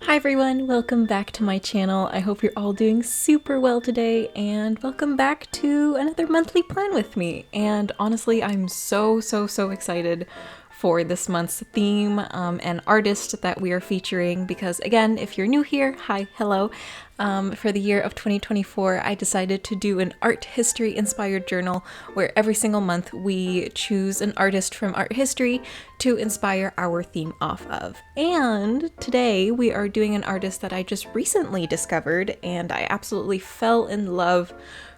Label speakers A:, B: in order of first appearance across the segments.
A: Hi everyone, welcome back to my channel. I hope you're all doing super well today, and welcome back to another monthly plan with me. And honestly, I'm so excited for this month's theme and artist that we are featuring, because again, if you're new here, hi, hello. For the year of 2024, I decided to do an art history inspired journal where every single month we choose an artist from art history to inspire our theme off of. And today we are doing an artist that I just recently discovered, and I absolutely fell in love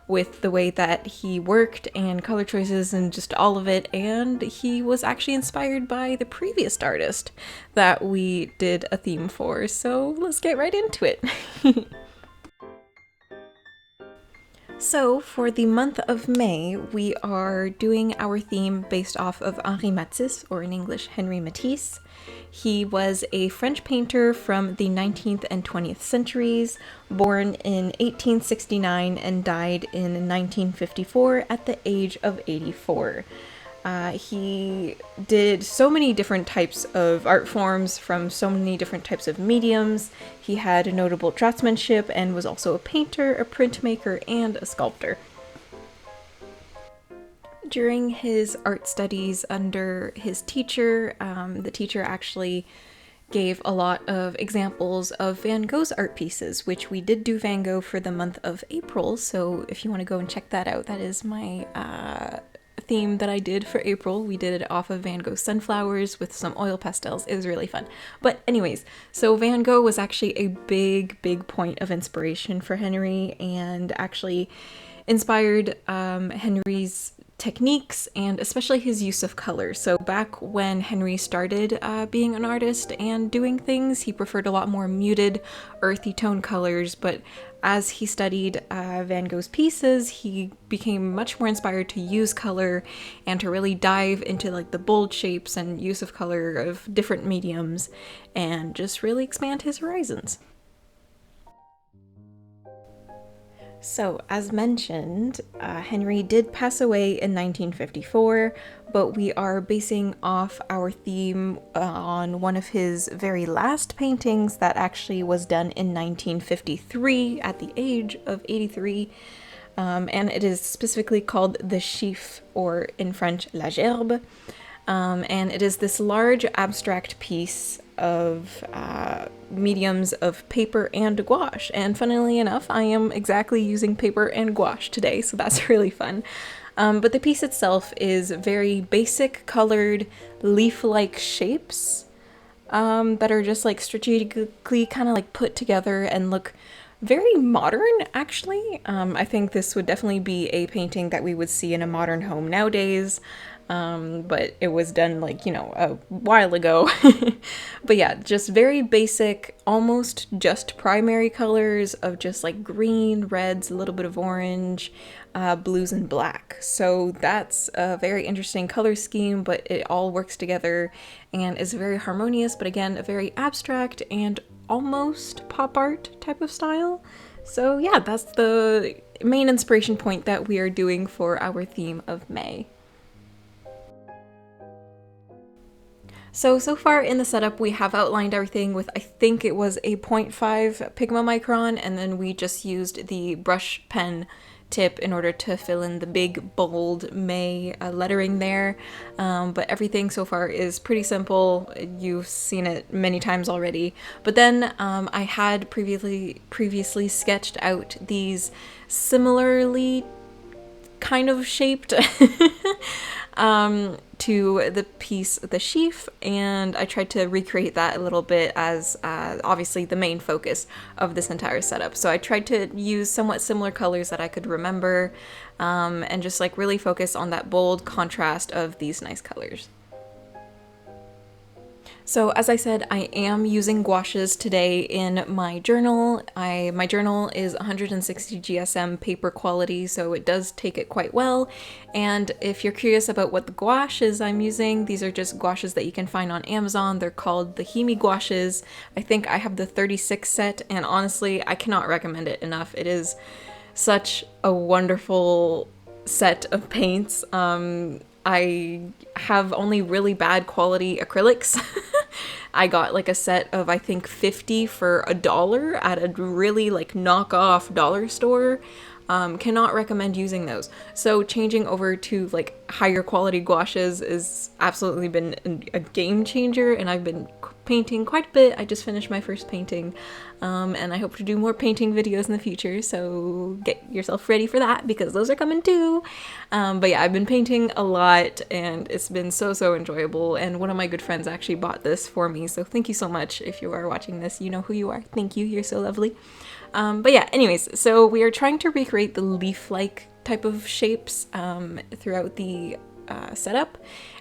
A: with the way that he worked and color choices and just all of it. And he was actually inspired by the previous artist that we did a theme for. So let's get right into it. So for the month of May, we are doing our theme based off of Henri Matisse, or in English, Henri Matisse. He was a French painter from the 19th and 20th centuries, born in 1869 and died in 1954 at the age of 84. He did so many different types of art forms from so many different types of mediums. He had notable draftsmanship and was also a painter, a printmaker, and a sculptor. During his art studies under his teacher, the teacher actually gave a lot of examples of Van Gogh's art pieces, which we did do Van Gogh for the month of April, so if you want to go and check that out, that is my theme that I did for April. We did it off of Van Gogh's sunflowers with some oil pastels. It was really fun. But anyways, so Van Gogh was actually a big point of inspiration for Henri, and actually inspired Henri's techniques and especially his use of color. So back when Henri started being an artist and doing things, he preferred a lot more muted, earthy tone colors, but as he studied Van Gogh's pieces, he became much more inspired to use color and to really dive into like the bold shapes and use of color of different mediums and just really expand his horizons. So, as mentioned, Henri did pass away in 1954, but we are basing off our theme on one of his very last paintings that actually was done in 1953 at the age of 83. And it is specifically called the Sheaf, or in French, La Gerbe. And it is this large abstract piece of mediums of paper and gouache. And funnily enough, I am exactly using paper and gouache today, so that's really fun. But the piece itself is very basic colored leaf-like shapes that are just like strategically kind of like put together and look very modern, actually. I think this would definitely be a painting that we would see in a modern home nowadays. But it was done like, a while ago. But yeah, just very basic, almost just primary colors of just like green, reds, a little bit of orange, blues, and black. So that's a very interesting color scheme, but it all works together and is very harmonious, but again, a very abstract and almost pop art type of style. So yeah, that's the main inspiration point that we are doing for our theme of May. So far in the setup, we have outlined everything with, I think it was a 0.5 Pigma micron, and then we just used the brush pen tip in order to fill in the big, bold May lettering there. But everything so far is pretty simple. You've seen it many times already. But then I had previously sketched out these similarly kind of shaped to the piece, the Sheaf, and I tried to recreate that a little bit as obviously the main focus of this entire setup. So I tried to use somewhat similar colors that I could remember, and just like really focus on that bold contrast of these nice colors. So as I said, I am using gouaches today in my journal. My journal is 160 GSM paper quality, so it does take it quite well. And if you're curious about what the gouaches I'm using, these are just gouaches that you can find on Amazon. They're called the Henri gouaches. I think I have the 36 set, and honestly, I cannot recommend it enough. It is such a wonderful set of paints. I have only really bad quality acrylics. I got like a set of I think 50 for $1 at a really like knockoff dollar store. Cannot recommend using those. So changing over to like higher quality gouaches is absolutely been a game changer, and I've been painting quite a bit. I just finished my first painting, and I hope to do more painting videos in the future, so get yourself ready for that because those are coming too. But yeah, I've been painting a lot and it's been so enjoyable, and one of my good friends actually bought this for me, so thank you so much. If you are watching this, you know who you are. Thank you, you're so lovely. But yeah, anyways, so we are trying to recreate the leaf-like type of shapes throughout the setup.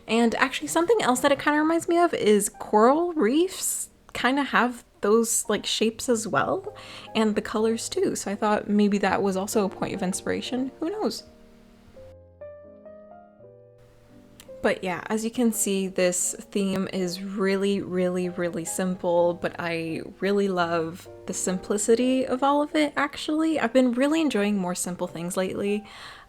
A: And actually something else that it kind of reminds me of is coral reefs kind of have those like shapes as well, and the colors too. So I thought maybe that was also a point of inspiration. Who knows? But yeah, as you can see, this theme is really simple, but I really love the simplicity of all of it, actually. I've been really enjoying more simple things lately.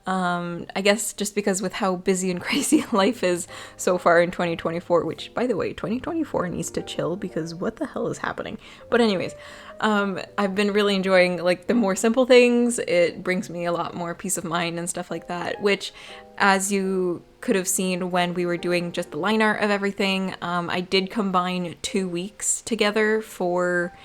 A: I guess just because with how busy and crazy life is so far in 2024, which, by the way, 2024 needs to chill because what the hell is happening? But anyways, I've been really enjoying like the more simple things. It brings me a lot more peace of mind and stuff like that, which, as you could have seen when we were doing just the line art of everything, I did combine 2 weeks together for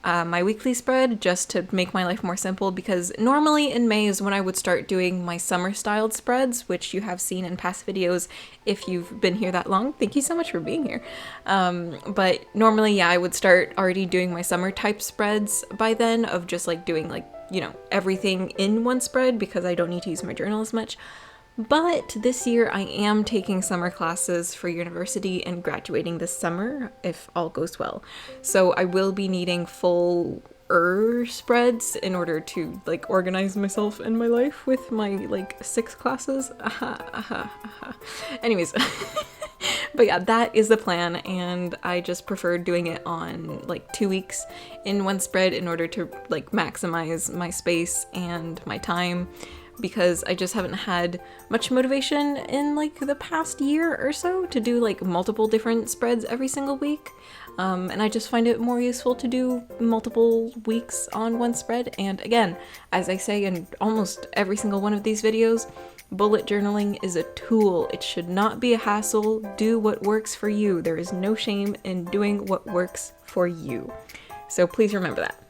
A: my weekly spread just to make my life more simple, because normally in May is when I would start doing my summer styled spreads, which you have seen in past videos if you've been here that long. Thank you so much for being here. But normally, yeah, I would start already doing my summer type spreads by then, of just like doing like, you know, everything in one spread because I don't need to use my journal as much. But this year I am taking summer classes for university and graduating this summer, if all goes well. So I will be needing full spreads in order to like organize myself in my life with my like 6 classes. Anyways, but yeah, that is the plan, and I just prefer doing it on like 2 weeks in one spread in order to like maximize my space and my time, because I just haven't had much motivation in like the past year or so to do like multiple different spreads every single week. And I just find it more useful to do multiple weeks on one spread. And again, as I say in almost every single one of these videos, bullet journaling is a tool. It should not be a hassle. Do what works for you. There is no shame in doing what works for you. So please remember that.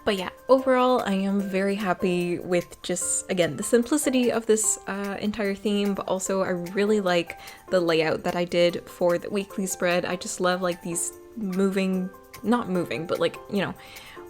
A: But yeah, overall, I am very happy with just, again, the simplicity of this entire theme, but also I really like the layout that I did for the weekly spread. I just love like these not moving, but like, you know,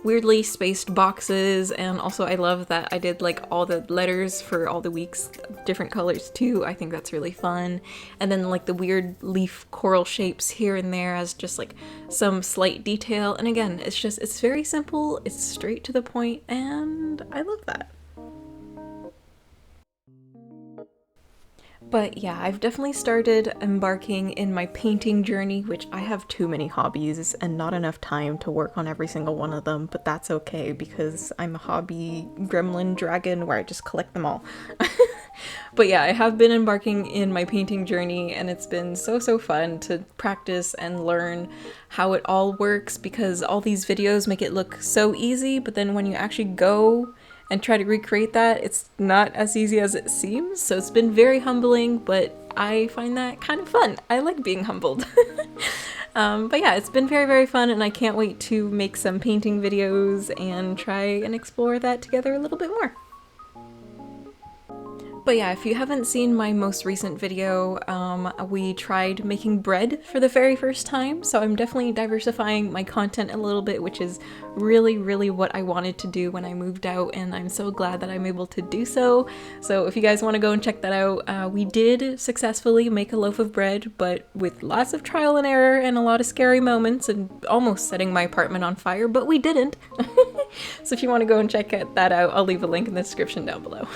A: weirdly spaced boxes, and also I love that I did like all the letters for all the weeks, different colors too. I think that's really fun. And then like the weird leaf coral shapes here and there as just like some slight detail. And again, it's very simple, it's straight to the point, and I love that. But yeah, I've definitely started embarking in my painting journey, which I have too many hobbies and not enough time to work on every single one of them, but that's okay because I'm a hobby gremlin dragon where I just collect them all. But yeah, I have been embarking in my painting journey, and it's been so fun to practice and learn how it all works, because all these videos make it look so easy, but then when you actually go and try to recreate that, it's not as easy as it seems. So it's been very humbling, but I find that kind of fun. I like being humbled. But yeah, it's been very fun, and I can't wait to make some painting videos and try and explore that together a little bit more. But yeah, if you haven't seen my most recent video, we tried making bread for the very first time, so I'm definitely diversifying my content a little bit, which is really what I wanted to do when I moved out, and I'm so glad that I'm able to do so. So if you guys want to go and check that out, we did successfully make a loaf of bread, but with lots of trial and error and a lot of scary moments and almost setting my apartment on fire, but we didn't. So if you want to go and check that out, I'll leave a link in the description down below.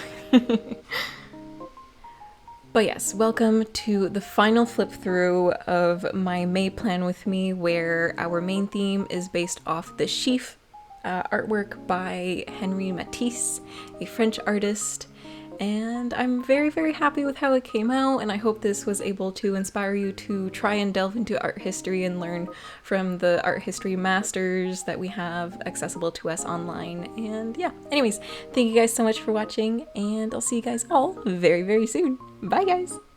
A: But yes, welcome to the final flip through of my May plan with me, where our main theme is based off the Sheaf artwork by Henri Matisse, a French artist. And I'm very happy with how it came out, and I hope this was able to inspire you to try and delve into art history and learn from the art history masters that we have accessible to us online. And yeah, anyways, thank you guys so much for watching, and I'll see you guys all very soon. Bye guys!